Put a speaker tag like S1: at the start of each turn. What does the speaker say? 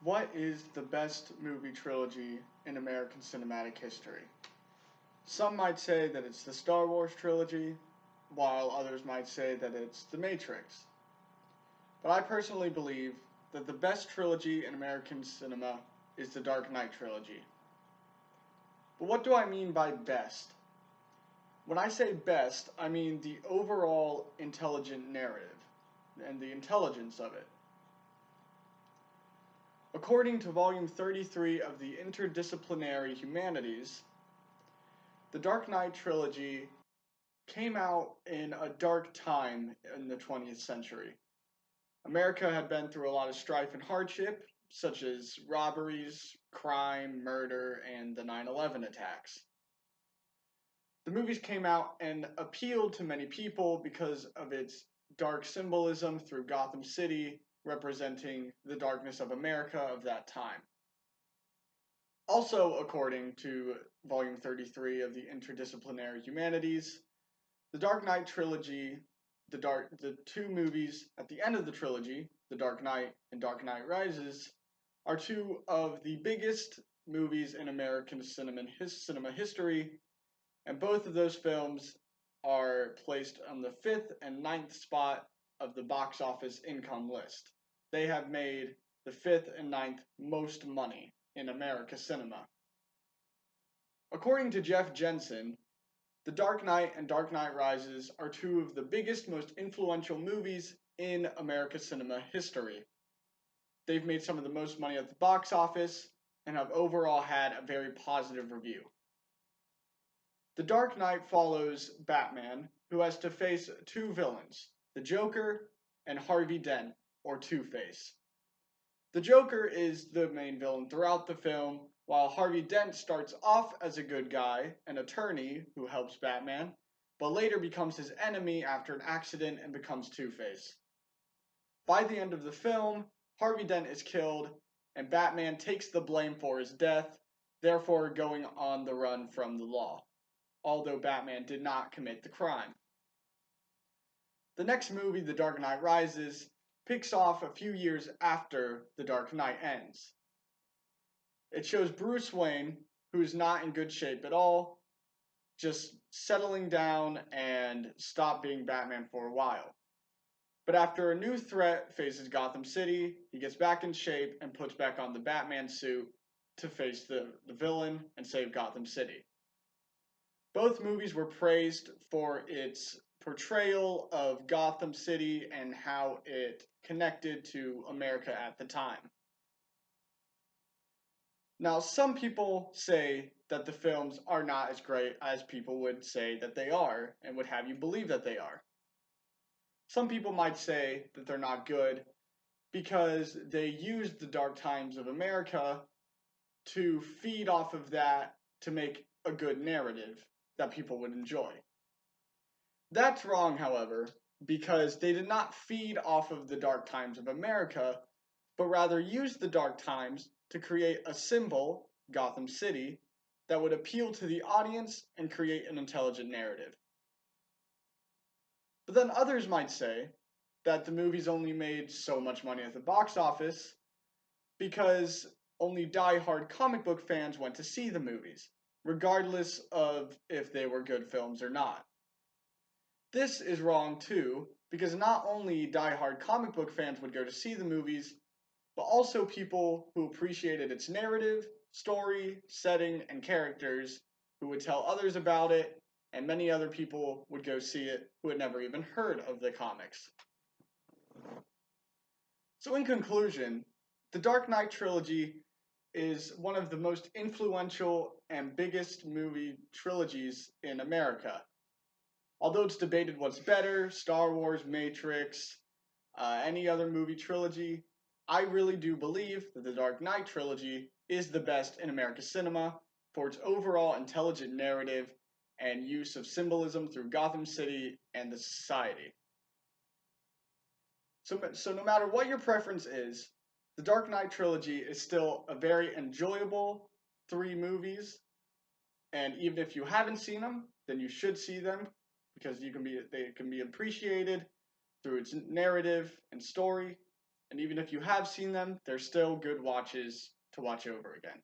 S1: What is the best movie trilogy in American cinematic history? Some might say that it's the Star Wars trilogy, while others might say that it's The Matrix. But I personally believe that the best trilogy in American cinema is the Dark Knight trilogy. But what do I mean by best? When I say best, I mean the overall intelligent narrative and the intelligence of it. According to Volume 33 of the Interdisciplinary Humanities, the Dark Knight trilogy came out in a dark time in the 20th century. America had been through a lot of strife and hardship, such as robberies, crime, murder, and the 9/11 attacks. The movies came out and appealed to many people because of its dark symbolism through Gotham City, representing the darkness of America of that time. Also, according to Volume 33 of the Interdisciplinary Humanities, the Dark Knight trilogy, the two movies at the end of the trilogy, The Dark Knight and Dark Knight Rises, are two of the biggest movies in American cinema history, and both of those films are placed on the 5th and ninth spot of the box office income list. They have made the 5th and ninth most money in America cinema. According to Jeff Jensen, The Dark Knight and Dark Knight Rises are two of the biggest, most influential movies in America cinema history. They've made some of the most money at the box office and have overall had a very positive review. The Dark Knight follows Batman, who has to face two villains, the Joker and Harvey Dent, or Two-Face. The Joker is the main villain throughout the film, while Harvey Dent starts off as a good guy, an attorney who helps Batman, but later becomes his enemy after an accident and becomes Two-Face. By the end of the film, Harvey Dent is killed, and Batman takes the blame for his death, therefore going on the run from the law, although Batman did not commit the crime. The next movie, The Dark Knight Rises, picks off a few years after The Dark Knight ends. It shows Bruce Wayne, who's not in good shape at all, just settling down and stop being Batman for a while. But after a new threat faces Gotham City, he gets back in shape and puts back on the Batman suit to face the villain and save Gotham City. Both movies were praised for its portrayal of Gotham City and how it connected to America at the time. Now, some people say that the films are not as great as people would say that they are and would have you believe that they are. Some people might say that they're not good because they used the dark times of America to feed off of that to make a good narrative that people would enjoy. That's wrong, however, because they did not feed off of the dark times of America, but rather used the dark times to create a symbol, Gotham City, that would appeal to the audience and create an intelligent narrative. But then others might say that the movies only made so much money at the box office because only die-hard comic book fans went to see the movies, regardless of if they were good films or not. This is wrong too, because not only die-hard comic book fans would go to see the movies, but also people who appreciated its narrative, story, setting, and characters, who would tell others about it, and many other people would go see it who had never even heard of the comics. So in conclusion, the Dark Knight trilogy is one of the most influential and biggest movie trilogies in America. Although it's debated what's better, Star Wars, Matrix, any other movie trilogy, I really do believe that the Dark Knight trilogy is the best in American cinema for its overall intelligent narrative and use of symbolism through Gotham City and the society. So no matter what your preference is, the Dark Knight trilogy is still a very enjoyable three movies, and even if you haven't seen them, then you should see them because they can be appreciated through its narrative and story, And even if you have seen them, they're still good watches to watch over again.